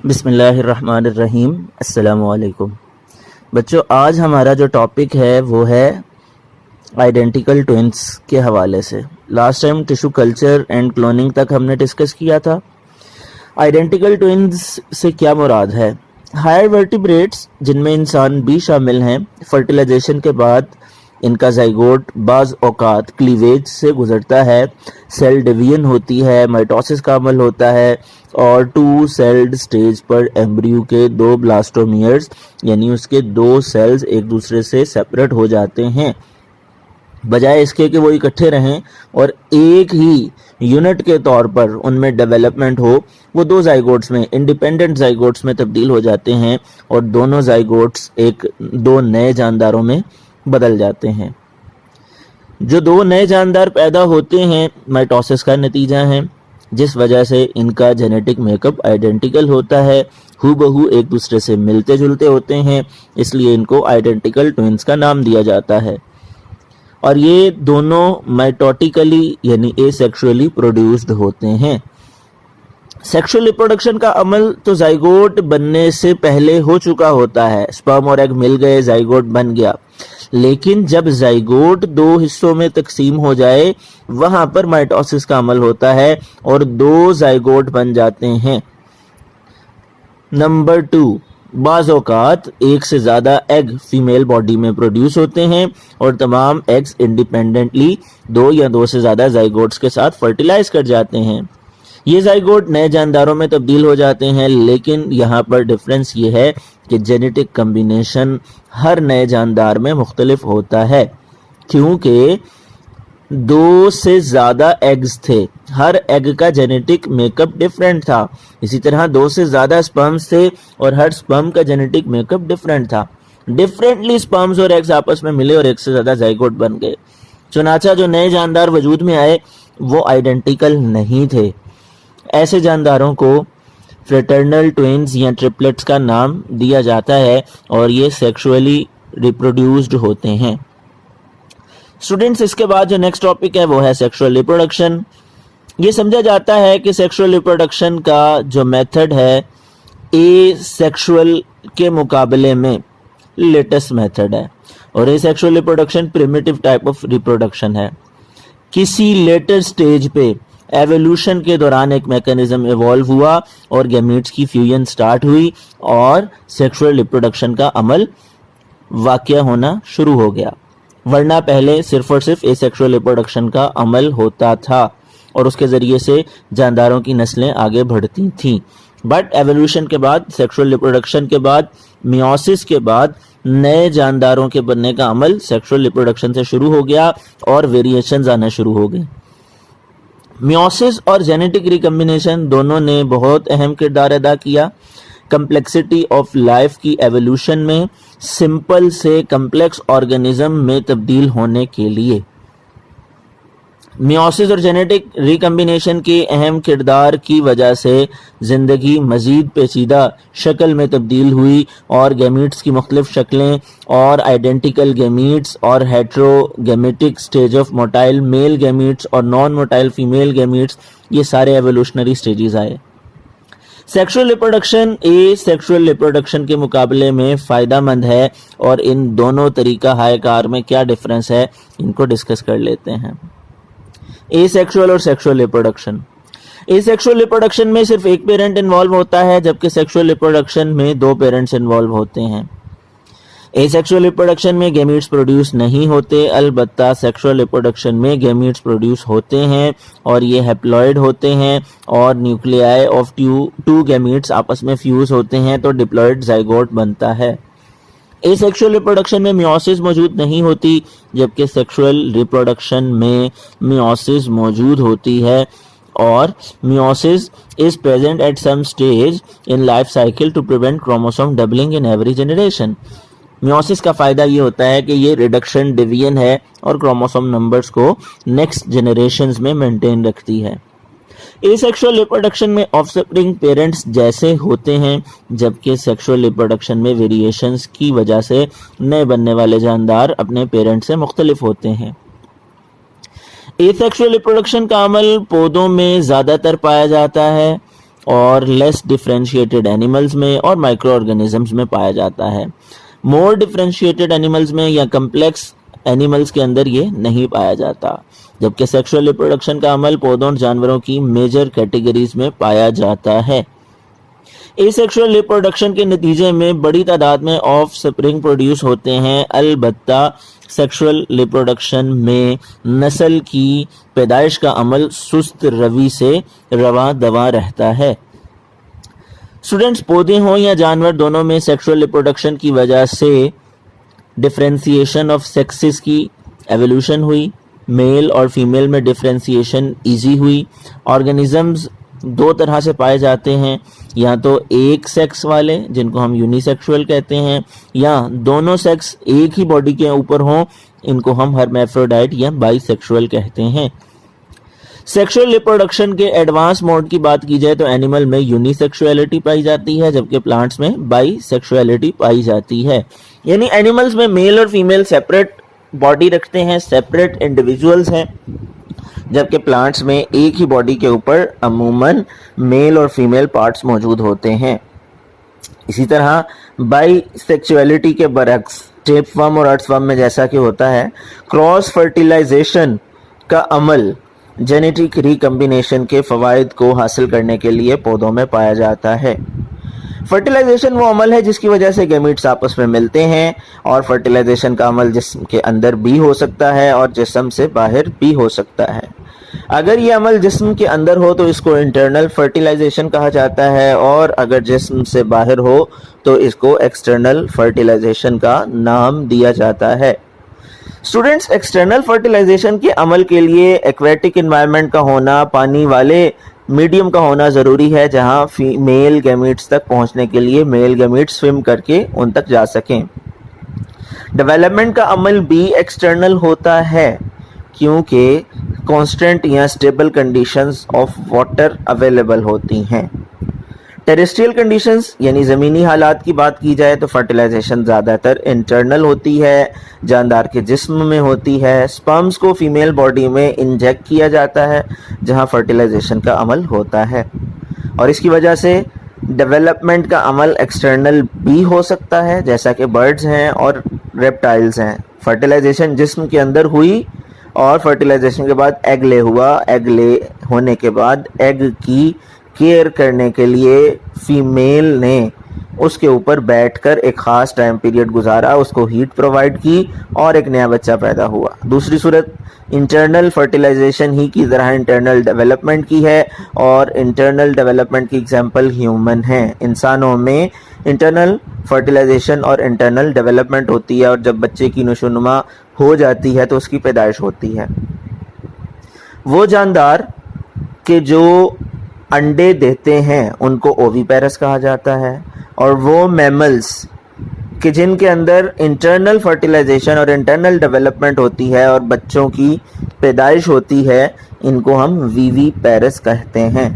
بسم اللہ الرحمن الرحیم۔ السلام علیکم بچوں، آج ہمارا جو ٹاپک ہے وہ ہے آئیڈینٹیکل ٹوئنس کے حوالے سے۔ Last time tissue culture and cloning تک ہم نے ڈسکس کیا تھا۔ آئیڈینٹیکل ٹوئنس سے کیا مراد ہے؟ ہائر ورٹیبریٹس جن میں انسان بھی شامل ہیں، فرٹیلائزیشن کے بعد ان کا زائگوٹ بعض اوقات کلیویج سے گزرتا ہے، سیل ڈویژن ہوتی ہے، مائٹوسس کا عمل ہوتا ہے اور 2 سیلڈ سٹیج پر ایمبریو کے 2 بلاسٹومیئرز یعنی اس کے 2 سیلز ایک دوسرے سے سیپریٹ ہو جاتے ہیں۔ بجائے اس کے کہ وہ اکٹھے رہیں اور ایک ہی یونٹ کے طور پر ان میں ڈیولپمنٹ ہو، وہ 2 زائگوٹس میں انڈیپینڈنٹ زائگوٹس میں تبدیل ہو جاتے ہیں اور دونوں زائگوٹس 2 نئے جانداروں میں بدل جاتے ہیں۔ جو 2 نئے جاندار پیدا ہوتے ہیں مائٹوسس کا نتیجہ ہیں، جس وجہ سے ان کا جینیٹک میک اپ آئیڈینٹیکل ہوتا ہے، ہو بہو ایک دوسرے سے ملتے جلتے ہوتے ہیں، اس لیے ان کو آئیڈینٹیکل ٹوئنس کا نام دیا جاتا ہے۔ اور یہ دونوں مائٹوٹیکلی یعنی اے سیکشولی پروڈیوسڈ ہوتے ہیں۔ سیکشل ریپروڈکشن کا عمل تو زائگوٹ بننے سے پہلے ہو چکا ہوتا ہے، سپرم اور ایگ مل گئے، زائگوٹ بن گیا، لیکن جب زائگوٹ 2 حصوں میں تقسیم ہو جائے وہاں پر مائٹوسس کا عمل ہوتا ہے اور 2 زائگوٹ بن جاتے ہیں۔ نمبر 2، بعض اوقات ایک سے زیادہ ایگ فیمیل باڈی میں پروڈیوس ہوتے ہیں اور تمام ایگز انڈیپینڈنٹلی 2 یا 2 سے زیادہ زائگوٹس کے ساتھ فرٹیلائز کر جاتے ہیں۔ یہ زائگوٹ نئے جانداروں میں تبدیل ہو جاتے ہیں، لیکن یہاں پر ڈفرنس یہ ہے کہ جینیٹک کمبینیشن ہر نئے جاندار میں مختلف ہوتا ہے، کیونکہ 2 سے زیادہ ایگز تھے، ہر ایگ کا جینیٹک میک اپ ڈفرینٹ تھا۔ اسی طرح 2 سے زیادہ سپرمز تھے اور ہر سپرم کا جینیٹک میک اپ ڈفرینٹ تھا۔ ڈفرینٹلی سپرمز اور ایگز آپس میں ملے اور ایک سے زیادہ زائگوٹ بن گئے، چنانچہ جو نئے جاندار وجود میں آئے وہ آئیڈینٹیکل نہیں تھے۔ ایسے جانداروں کو فریٹرنل ٹوئنز یا ٹرپلٹس کا نام دیا جاتا ہے اور یہ سیکشولی ریپروڈیوسڈ ہوتے ہیں۔ اسٹوڈنٹس، اس کے بعد جو نیکسٹ ٹاپک ہے وہ ہے سیکشول ریپروڈکشن۔ یہ سمجھا جاتا ہے کہ سیکشول ریپروڈکشن کا جو میتھڈ ہے اے سیکشول کے مقابلے میں لیٹسٹ میتھڈ ہے، اور asexual reproduction primitive type of reproduction ہے۔ کسی لیٹر سٹیج پہ ایوولوشن کے دوران ایک میکانزم ایوالو ہوا اور گیمیٹس کی فیوژن سٹارٹ ہوئی اور سیکشول ریپروڈکشن کا عمل واقع ہونا شروع ہو گیا، ورنہ پہلے صرف اور صرف اے سیکشول ریپروڈکشن کا عمل ہوتا تھا اور اس کے ذریعے سے جانداروں کی نسلیں آگے بڑھتی تھیں۔ بٹ ایوولوشن کے بعد، سیکشول ریپروڈکشن کے بعد، میوسس کے بعد نئے جانداروں کے بننے کا عمل سیکشول ریپروڈکشن سے شروع ہو گیا اور ویریشنز آنا شروع ہو گئے۔ میوسس اور جینیٹک ریکمبینیشن دونوں نے بہت اہم کردار ادا کیا کمپلیکسٹی آف لائف کی ایوولوشن میں، سمپل سے کمپلیکس آرگنزم میں تبدیل ہونے کے لیے۔ میوسس اور جینیٹک ریکمبینیشن کے اہم کردار کی وجہ سے زندگی مزید پیچیدہ شکل میں تبدیل ہوئی اور گیمیٹس کی مختلف شکلیں اور آئیڈینٹیکل گیمیٹس اور heterogametic stage of motile male gametes اور نان موٹائل فیمیل گیمیٹس، یہ سارے ایوولوشنری سٹیجز آئے۔ Sexual reproduction asexual reproduction کے مقابلے میں فائدہ مند ہے، اور ان دونوں طریقہ ہائے کار میں کیا ڈفرنس ہے ان کو ڈسکس کر لیتے ہیں۔ اے سیکشول اور sexual reproduction. Asexual reproduction میں صرف ایک پیرنٹ انوالو ہوتا ہے، جبکہ سیکشول ریپروڈکشن میں 2 پیرنٹس انوالو ہوتے ہیں۔ اے سیکشول ریپروڈکشن میں گیمیٹس پروڈیوس نہیں ہوتے، البتہ سیکشول ریپروڈکشن میں گیمیٹس پروڈیوس ہوتے ہیں اور یہ ہیپلوئڈ ہوتے ہیں اور نیوکلیائی آف 2 گیمیٹس آپس میں فیوز ہوتے ہیں تو ڈپلوئڈ زائگوٹ بنتا ہے۔ اے سیکشول ریپروڈکشن میں میوسس موجود نہیں ہوتی، جبکہ سیکشول ریپروڈکشن میں میوسس موجود ہوتی ہے، اور meiosis is present at some stage in life cycle to prevent chromosome doubling in every generation۔ Meiosis کا فائدہ یہ ہوتا ہے کہ یہ ریڈکشن ڈویژن ہے اور کروموسوم نمبرز کو نیکسٹ جنریشنز میں مینٹین رکھتی ہے۔ اے سیکشول ریپروڈکشن میں آف سپرنگ پیرنٹس جیسے ہوتے ہیں، جبکہ سیکشول ریپروڈکشن میں ویریشنز کی وجہ سے نئے بننے والے جاندار اپنے پیرنٹ سے مختلف ہوتے ہیں۔ اے سیکشول ریپروڈکشن کا عمل پودوں میں زیادہ تر پایا جاتا ہے، اور لیس ڈفرینشیٹڈ اینیملز میں اور مائکرو آرگینزمز میں پایا جاتا ہے. مور ڈفرینشیٹڈ اینیملز میں یا کمپلیکس اینیملز کے اندر یہ نہیں پایا جاتا، جبکہ سیکشول ریپروڈکشن کا عمل پودوں اور جانوروں کی میجر کیٹیگریز میں پایا جاتا ہے. ایسیکشول ریپروڈکشن کے نتیجے میں بڑی تعداد میں آف سپرنگ پروڈیوس ہوتے ہیں. البتہ سیکشول ریپروڈکشن میں نسل کی پیدائش کا عمل سست روی سے رواں دواں رہتا ہے. اسٹوڈنٹس، پودے ہوں یا جانور، دونوں میں سیکشول ریپروڈکشن کی وجہ سے ڈفرینسیشن آف سیکسز کی ایولیوشن ہوئی. میل اور فیمیل میں ڈفرینسیشن ایزی ہوئی. آرگینزمز دو طرح سے پائے جاتے ہیں، یا تو ایک سیکس والے جن کو ہم یونی سیکشول کہتے ہیں، یا دونوں سیکس ایک ہی باڈی کے اوپر ہوں، ان کو ہم ہرمیفروڈائٹ یا بائی سیکشول کہتے ہیں. سیکشول ریپروڈکشن کے ایڈوانس موڈ کی بات کی جائے تو اینیمل میں یونی سیکشولیٹی پائی جاتی ہے، جبکہ پلانٹس میں بائی سیکشولیٹی پائی جاتی ہے. یعنی اینیملز میں میل اور فیمیل سیپریٹ باڈی رکھتے ہیں، سیپریٹ انڈیویجولز ہیں، جبکہ پلانٹس میں ایک ہی باڈی کے اوپر عموماً میل اور فیمیل پارٹس موجود ہوتے ہیں. اسی طرح بائی سیکشولیٹی کے برعکس ٹیپ ورم اور ارتھ ورم میں جیسا کہ ہوتا ہے، کراس فرٹیلائزیشن کا عمل جینیٹک ریکمبینیشن کے فوائد کو حاصل کرنے کے لیے پودوں میں پایا جاتا ہے. فرٹیلائزیشن وہ عمل ہے جس کی وجہ سے گیمیٹس آپس میں ملتے ہیں، اور فرٹیلائزیشن کا عمل جسم کے اندر بھی ہو سکتا ہے اور جسم سے باہر بھی ہو سکتا ہے. اگر یہ عمل جسم کے اندر ہو تو اس کو انٹرنل فرٹیلائزیشن کہا جاتا ہے، اور اگر جسم سے باہر ہو تو اس کو ایکسٹرنل فرٹیلائزیشن کا نام دیا جاتا ہے. اسٹوڈنٹس، ایکسٹرنل فرٹیلائزیشن کے عمل کے لیے ایکویٹک انوائرمنٹ کا ہونا، پانی والے میڈیم کا ہونا ضروری ہے، جہاں میل گیمیٹس تک پہنچنے کے لیے میل گیمیٹس سوم کر کے ان تک جا سکیں. ڈیولپمنٹ کا عمل بھی ایکسٹرنل ہوتا ہے، کیونکہ کانسٹنٹ یا stable conditions of water available ہوتی ہیں. ٹیریسٹریل کنڈیشنز یعنی زمینی حالات کی بات کی جائے تو فرٹیلائزیشن زیادہ تر انٹرنل ہوتی ہے، جاندار کے جسم میں ہوتی ہے. سپرمز کو فیمیل باڈی میں انجیکٹ کیا جاتا ہے جہاں فرٹیلائزیشن کا عمل ہوتا ہے، اور اس کی وجہ سے ڈیولپمنٹ کا عمل ایکسٹرنل بھی ہو سکتا ہے، جیسا کہ برڈز ہیں اور ریپٹائلز ہیں. فرٹیلائزیشن جسم کے اندر ہوئی اور فرٹیلائزیشن کے بعد ایگ لے ہوا. ایگ لے ہونے کے بعد ایگ کی کیئر کرنے کے لیے فیمیل نے اس کے اوپر بیٹھ کر ایک خاص ٹائم پیریڈ گزارا، اس کو ہیٹ پرووائڈ کی اور ایک نیا بچہ پیدا ہوا. دوسری صورت انٹرنل فرٹیلائزیشن ہی کی طرح انٹرنل ڈیولپمنٹ کی ہے، اور انٹرنل ڈیولپمنٹ کی ایگزامپل ہیومن ہیں. انسانوں میں انٹرنل فرٹیلائزیشن اور انٹرنل ڈیولپمنٹ ہوتی ہے، اور جب بچے کی نشو و نما ہو جاتی ہے تو اس کی پیدائش ہوتی ہے. وہ جاندار کہ جو انڈے دیتے ہیں ان کو اووی پیرس کہا جاتا ہے، اور وہ میملز کہ جن کے اندر انٹرنل فرٹیلائزیشن اور انٹرنل ڈیولپمنٹ ہوتی ہے اور بچوں کی پیدائش ہوتی ہے، ان کو ہم ویوی پیرس کہتے ہیں.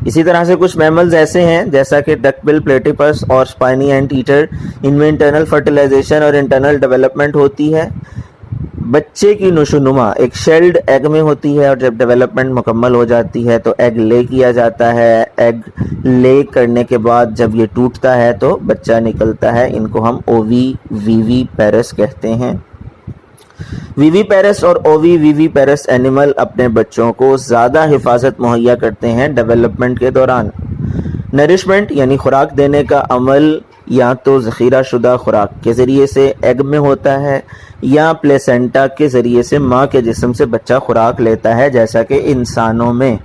اسی طرح سے کچھ میملز ایسے ہیں جیسا کہ ڈک بل پلیٹیپس اور اسپائنی اینٹ ایٹر، ان میں انٹرنل فرٹیلائزیشن اور انٹرنل ڈیولپمنٹ ہوتی ہے. بچے کی نشو نما ایک شیلڈ ایگ میں ہوتی ہے، اور جب ڈیولپمنٹ مکمل ہو جاتی ہے تو ایگ لے کیا جاتا ہے. ایگ لے کرنے کے بعد جب یہ ٹوٹتا ہے تو بچہ نکلتا ہے. ان کو ہم اووی ویوی پیرس کہتے ہیں. ویوی پیرس اور اووی ویوی پیرس اینیمل اپنے بچوں کو زیادہ حفاظت مہیا کرتے ہیں ڈیولپمنٹ کے دوران. نرشمنٹ یعنی خوراک دینے کا عمل یا تو ذخیرہ شدہ خوراک کے ذریعے سے ایگ میں ہوتا ہے، یا پلیسنٹا کے ذریعے سے ماں کے جسم سے بچہ خوراک لیتا ہے، جیسا کہ انسانوں میں.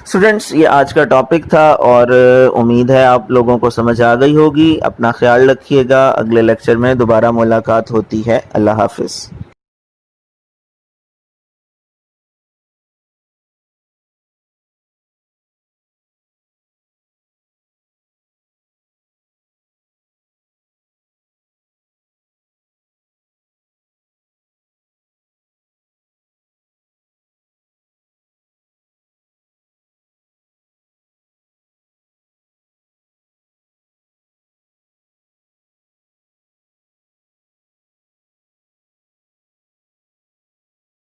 اسٹوڈنٹس، یہ آج کا ٹاپک تھا، اور امید ہے آپ لوگوں کو سمجھ آ گئی ہوگی. اپنا خیال رکھیے گا. اگلے لیکچر میں دوبارہ ملاقات ہوتی ہے. اللہ حافظ.